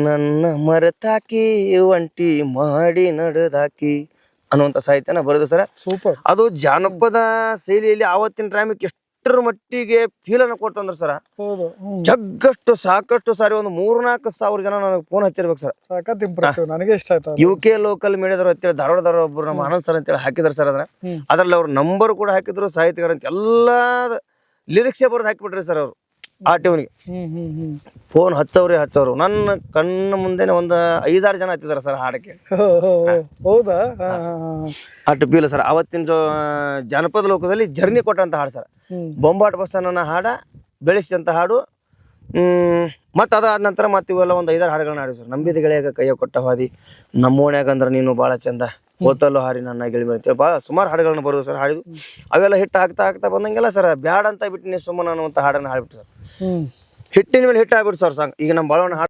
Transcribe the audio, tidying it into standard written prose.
ನನ್ನ ಮರೆತಾಕಿ ಒಂಟಿ ಮಾಡಿ ನಡೆದಾಕಿ ಅನ್ನುವಂತ ಸಾಹಿತ್ಯನ ಬರೆದು ಸರ್. ಸೂಪರ್. ಅದು ಜಾನಪದ ಶೈಲಿಯಲ್ಲಿ ಆವತ್ತಿನ ಟೈಮಿಗೆ ಎಷ್ಟರ ಮಟ್ಟಿಗೆ ಫೀಲ್ ಅನ್ನ ಕೊಡ್ತಂದ್ರ ಸರ್. ಹೌದು. ಜಗ್ಗಷ್ಟು ಸಾಕಷ್ಟು ಸಾರಿ ಒಂದು 3,000-4,000 ಜನ ನನಗೆ ಫೋನ್ ಹಚ್ಚಿರ್ಬೇಕು ಸರ್. ಸಖತ್ ಇಂಪ್ರೆಸಿವ್. ನನಗೆ ಇಷ್ಟ ಆಯ್ತು. UK ಲೋಕಲ್ ಮೀಡಿಯಾದವ್ರು ಅಂತೇಳಿ ಧಾರವಾಡದವ್ರು ಒಬ್ರು ನಮ್ಮ ಆನಂದ್ ಸರ್ ಅಂತೇಳಿ ಹಾಕಿದಾರೆ ಸರ್. ಅದನ್ನ ಅದ್ರಲ್ಲಿ ಅವ್ರ ನಂಬರ್ ಕೂಡ ಹಾಕಿದ್ರು, ಸಾಹಿತ್ಯಗಾರ ಅಂತ ಎಲ್ಲಾ ಲಿರಿಕ್ಸೇ ಬರೆದು ಹಾಕಿಬಿಟ್ರಿ ಸರ್ ಅವರು. ಆ ಟ್ಯೂನ್ಗೆ ಫೋನ್ ಹಚ್ಚವ್ರು. ನನ್ನ ಕಣ್ಣ ಮುಂದೆನೆ ಒಂದು 5-6 ಜನ ಹತ್ತಿದಾರೆ ಸರ್ ಹಾಡಕ್ಕೆ. ಹೌದಾ? ಅಷ್ಟು ಫೀಲ್ ಸರ್. ಅವತ್ತಿನ ಜಾನಪದ ಲೋಕದಲ್ಲಿ ಜರ್ನಿ ಕೊಟ್ಟಂತ ಹಾಡು ಸರ್. ಬೊಂಬಾಟ್ ಬಸವಣ್ಣನ ಹಾಡ ಬೆಳೆಸಿದಂತ ಹಾಡು. ಮತ್ತು ಅದಾದ ನಂತರ ಮತ್ತೆ ಇವೆಲ್ಲ ಒಂದು 5-6 ಹಾಡುಗಳನ್ನ ಹಾಡಿದ್ರು ಸರ್. ನಂಬಿದ ಗೆಳೆಯಾಗ ಕೈಯ ಕೊಟ್ಟ ಹಾದಿ, ನಮ್ಮೋಣ್ಯಾಗ ಅಂದ್ರೆ ನೀನು ಭಾಳ ಚಂದ, ಓತಲ್ಲೋ ಹಾರಿ ನನ್ನ ಗೆಳಿ ಅಂತೇಳಿ ಭಾಳ ಸುಮಾರು ಹಾಡುಗಳನ್ನ ಬರೋದು ಸರ್. ಹಾಡಿದ್ವು ಅವೆಲ್ಲ ಹಿಟ್ಟು ಆಗ್ತಾ ಬಂದಂಗೆಲ್ಲ ಸರ್ ಬ್ಯಾಡ ಅಂತ ಬಿಟ್ಟು ನೀ ಸುಮ್ಮನೆ ಅನ್ನುವಂಥ ಹಾಡನ್ನು ಹಾಡ್ಬಿಟ್ಟು ಸರ್. ಹಿಟ್ಟಿನ ಮೇಲೆ ಹಿಟ್ಟು ಆಗ್ಬಿಟ್ಟು ಸರ್ ಸಾಂಗ್. ಈಗ ನಮ್ಮ ಬಾಳವಣ್ಣ